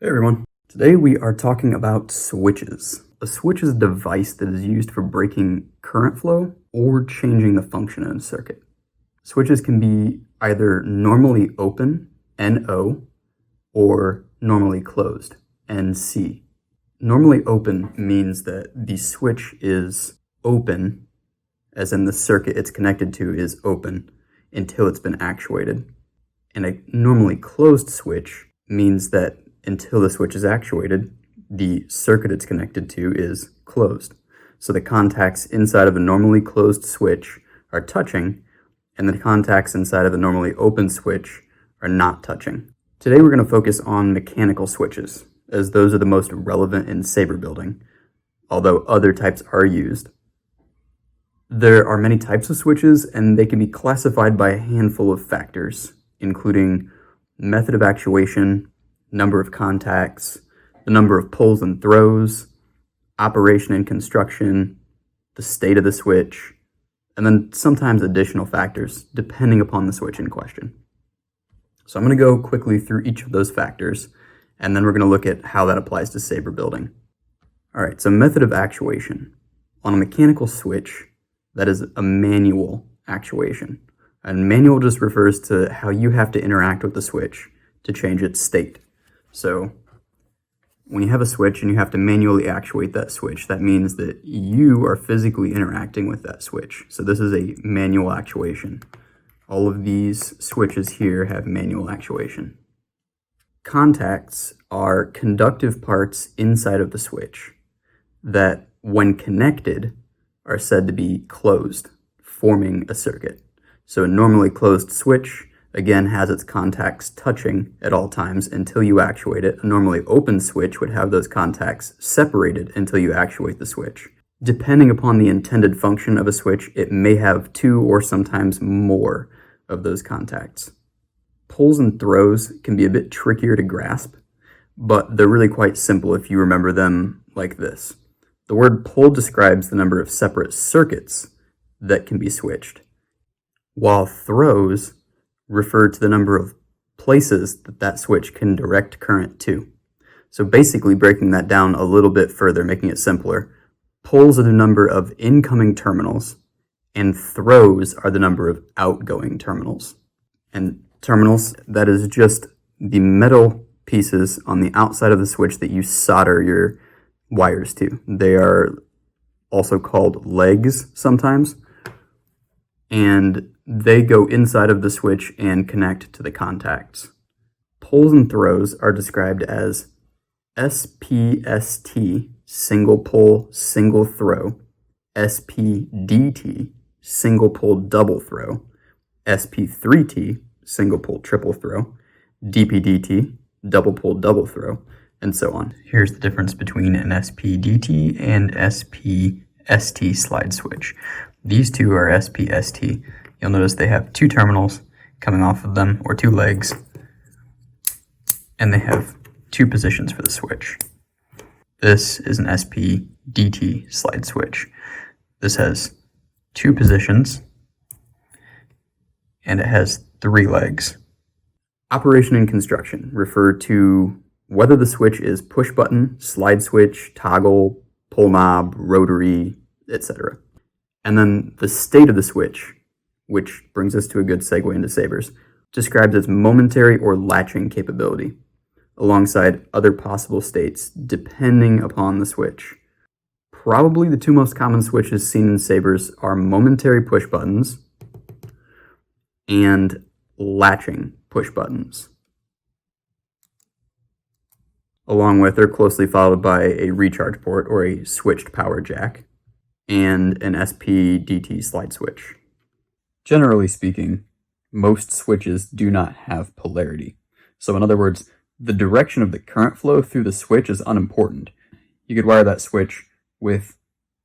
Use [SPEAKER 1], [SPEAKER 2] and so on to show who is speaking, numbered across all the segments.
[SPEAKER 1] Hey everyone. Today we are talking about switches. A switch is a device that is used for breaking current flow or changing the function in a circuit. Switches can be either normally open, NO, or normally closed, NC. Normally open means that the switch is open, as in the circuit it's connected to is open, until it's been actuated. And a normally closed switch means that until the switch is actuated, the circuit it's connected to is closed. So the contacts inside of a normally closed switch are touching, and the contacts inside of a normally open switch are not touching. Today we're going to focus on mechanical switches, as those are the most relevant in saber building, although other types are used. There are many types of switches, and they can be classified by a handful of factors, including method of actuation, number of contacts, the number of pulls and throws, operation and construction, the state of the switch, and then sometimes additional factors depending upon the switch in question. So I'm going to go quickly through each of those factors, and then we're going to look at how that applies to saber building. All right, so method of actuation. On a mechanical switch, that is a manual actuation. And manual just refers to how you have to interact with the switch to change its state. So when you have a switch and you have to manually actuate that switch, that means that you are physically interacting with that switch. So this is a manual actuation. All of these switches here have manual actuation. Contacts are conductive parts inside of the switch that, when connected, are said to be closed, forming a circuit. So a normally closed switch, again, has its contacts touching at all times until you actuate it. A normally open switch would have those contacts separated until you actuate the switch. Depending upon the intended function of a switch, it may have two or sometimes more of those contacts. Pulls and throws can be a bit trickier to grasp, but they're really quite simple if you remember them like this. The word pull describes the number of separate circuits that can be switched, while throws refer to the number of places that switch can direct current to. So basically, breaking that down a little bit further, making it simpler, pulls are the number of incoming terminals, and throws are the number of outgoing terminals. And terminals, that is just the metal pieces on the outside of the switch that you solder your wires to. They are also called legs sometimes, and they go inside of the switch and connect to the contacts. Pulls and throws are described as SPST, single pull, single throw, SPDT, single pull, double throw, SP3T, single pull, triple throw, DPDT, double pull, double throw, and so on. Here's the difference between an SPDT and SPST slide switch. These two are SPST. You'll notice they have two terminals coming off of them, or two legs, and they have two positions for the switch. This is an SPDT slide switch. This has two positions, and it has three legs. Operation and construction refer to whether the switch is push button, slide switch, toggle, pull knob, rotary, etc. And then the state of the switch, which brings us to a good segue into sabers, describes its momentary or latching capability, alongside other possible states depending upon the switch. Probably the two most common switches seen in sabers are momentary push buttons and latching push buttons. Along with, they're closely followed by a recharge port or a switched power jack and an SPDT slide switch. Generally speaking, most switches do not have polarity. So in other words, the direction of the current flow through the switch is unimportant. You could wire that switch with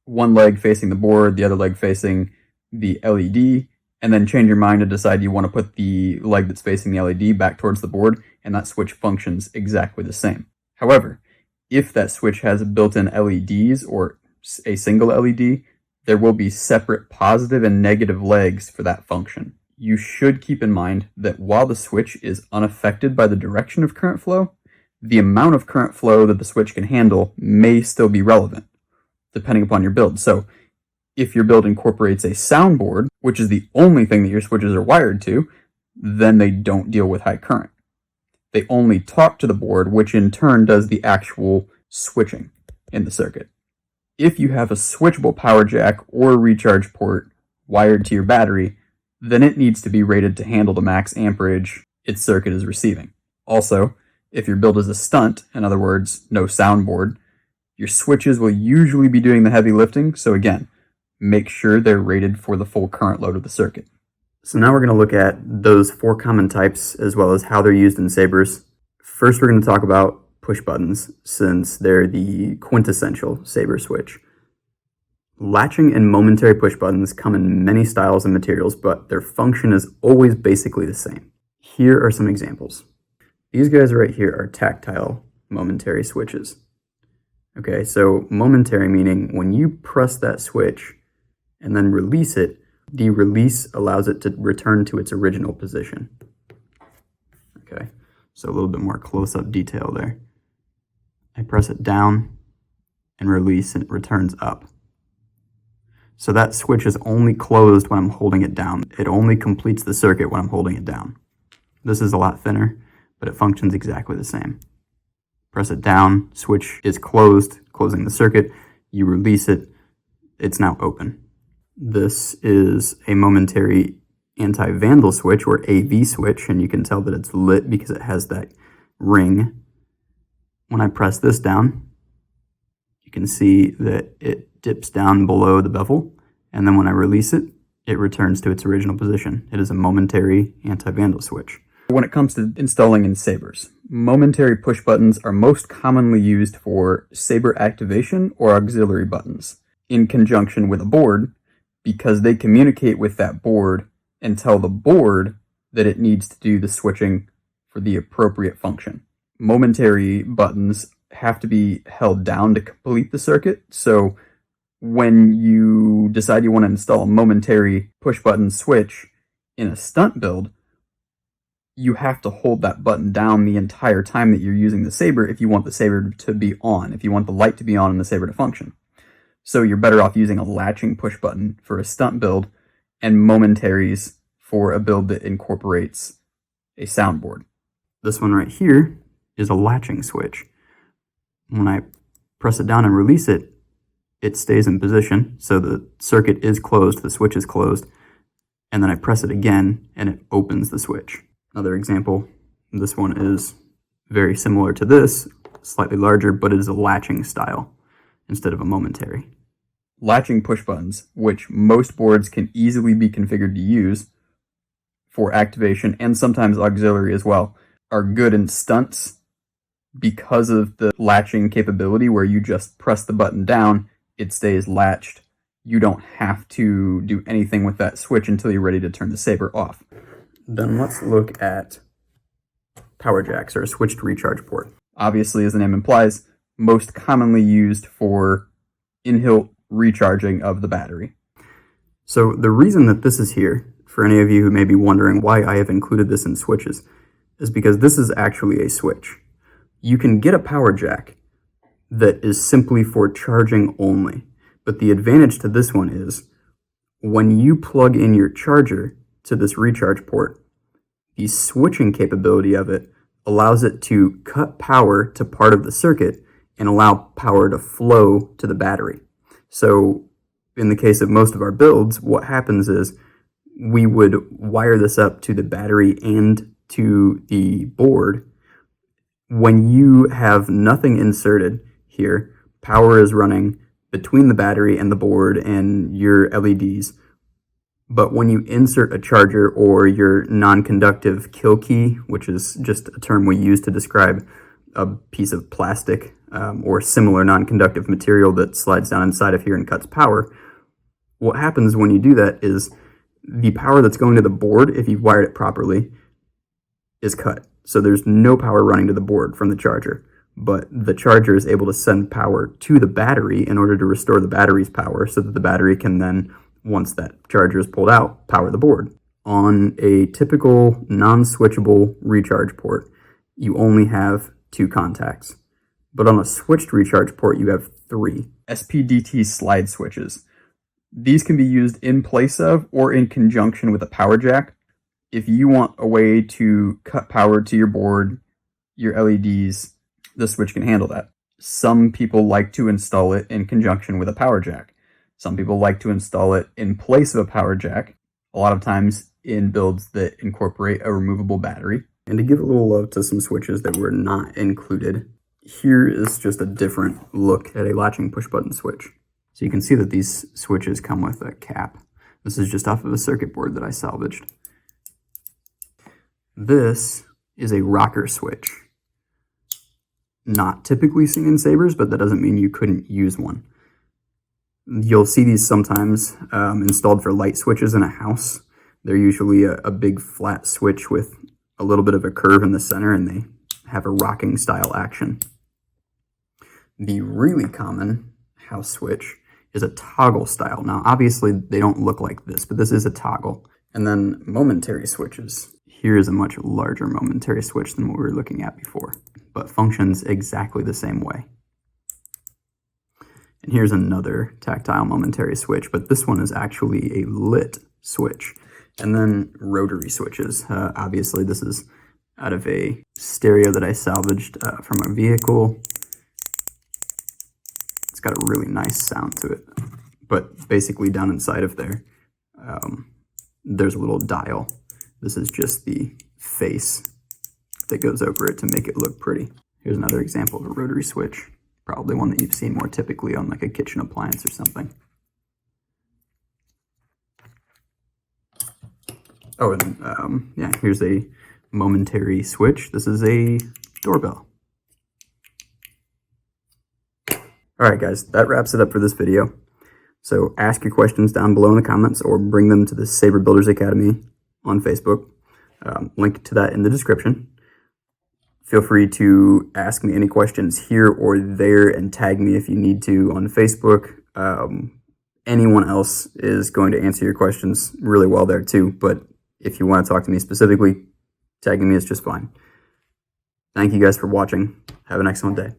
[SPEAKER 1] one leg facing the board, the other leg facing the LED, and then change your mind and decide you want to put the leg that's facing the LED back towards the board, and that switch functions exactly the same. However, if that switch has built-in LEDs or a single LED, there will be separate positive and negative legs for that function. You should keep in mind that while the switch is unaffected by the direction of current flow, the amount of current flow that the switch can handle may still be relevant, depending upon your build. So if your build incorporates a soundboard, which is the only thing that your switches are wired to, then they don't deal with high current. They only talk to the board, which in turn does the actual switching in the circuit. If you have a switchable power jack or recharge port wired to your battery, then it needs to be rated to handle the max amperage its circuit is receiving. Also, if your build is a stunt, in other words, no soundboard, your switches will usually be doing the heavy lifting, so again, make sure they're rated for the full current load of the circuit. So now we're going to look at those 4 common types as well as how they're used in sabers. First, we're going to talk about push buttons, since they're the quintessential saber switch. Latching and momentary push buttons come in many styles and materials, but their function is always basically the same. Here are some examples. These guys right here are tactile momentary switches. Okay, so momentary meaning when you press that switch and then release it, the release allows it to return to its original position. Okay, so a little bit more close-up detail there. I press it down and release and it returns up. So that switch is only closed when I'm holding it down. It only completes the circuit when I'm holding it down. This is a lot thinner, but it functions exactly the same. Press it down, switch is closed, closing the circuit. You release it, it's now open. This is a momentary anti-vandal switch, or AV switch, and you can tell that it's lit because it has that ring. When I press this down, you can see that it dips down below the bevel, and then when I release it, it returns to its original position. It is a momentary anti-vandal switch. When it comes to installing in sabers, momentary push buttons are most commonly used for saber activation or auxiliary buttons in conjunction with a board, because they communicate with that board and tell the board that it needs to do the switching for the appropriate function. Momentary buttons have to be held down to complete the circuit, so when you decide you want to install a momentary push button switch in a stunt build, you have to hold that button down the entire time that you're using the saber if you want the saber to be on, if you want the light to be on and the saber to function. So you're better off using a latching push button for a stunt build and momentaries for a build that incorporates a soundboard. This one right here is a latching switch. When I press it down and release it, it stays in position, so the circuit is closed, the switch is closed, and then I press it again and it opens the switch. Another example, this one is very similar to this, slightly larger, but it is a latching style instead of a momentary. Latching push buttons, which most boards can easily be configured to use for activation and sometimes auxiliary as well, are good in stunts because of the latching capability where you just press the button down, it stays latched. You don't have to do anything with that switch until you're ready to turn the saber off. Then let's look at power jacks, or a switched recharge port. Obviously, as the name implies, most commonly used for in-hilt recharging of the battery. So the reason that this is here, for any of you who may be wondering why I have included this in switches, is because this is actually a switch. You can get a power jack that is simply for charging only, but the advantage to this one is when you plug in your charger to this recharge port, the switching capability of it allows it to cut power to part of the circuit and allow power to flow to the battery. So in the case of most of our builds, what happens is we would wire this up to the battery and to the board. When you have nothing inserted here, power is running between the battery and the board and your LEDs. But when you insert a charger or your non-conductive kill key, which is just a term we use to describe a piece of plastic or similar non-conductive material that slides down inside of here and cuts power, what happens when you do that is the power that's going to the board, if you've wired it properly, is cut. So there's no power running to the board from the charger, but the charger is able to send power to the battery in order to restore the battery's power so that the battery can then, once that charger is pulled out, power the board. On a typical non-switchable recharge port, you only have 2 contacts. But on a switched recharge port, you have 3 SPDT slide switches. These can be used in place of or in conjunction with a power jack. If you want a way to cut power to your board, your LEDs, the switch can handle that. Some people like to install it in conjunction with a power jack. Some people like to install it in place of a power jack, a lot of times in builds that incorporate a removable battery. And to give a little love to some switches that were not included, here is just a different look at a latching push button switch. So you can see that these switches come with a cap. This is just off of a circuit board that I salvaged. This is a rocker switch. Not typically seen in Sabers, but that doesn't mean you couldn't use one. You'll see these sometimes installed for light switches in a house. They're usually a big flat switch with a little bit of a curve in the center, and they have a rocking style action. The really common house switch is a toggle style. Now, obviously, they don't look like this, but this is a toggle. And then momentary switches. Here is a much larger momentary switch than what we were looking at before, but functions exactly the same way. And here's another tactile momentary switch, but this one is actually a lit switch. And then rotary switches. Obviously, this is out of a stereo that I salvaged from a vehicle. It's got a really nice sound to it. But basically down inside of there, there's a little dial. This is just the face that goes over it to make it look pretty. Here's another example of a rotary switch. Probably one that you've seen more typically on like a kitchen appliance or something. Oh, and yeah, here's a momentary switch. This is a doorbell. All right, guys, that wraps it up for this video. So ask your questions down below in the comments or bring them to the Saber Builders Academy on Facebook. Link to that in the description. Feel free to ask me any questions here or there and tag me if you need to on Facebook. Anyone else is going to answer your questions really well there too, but if you want to talk to me specifically, tagging me is just fine. Thank you guys for watching. Have an excellent day.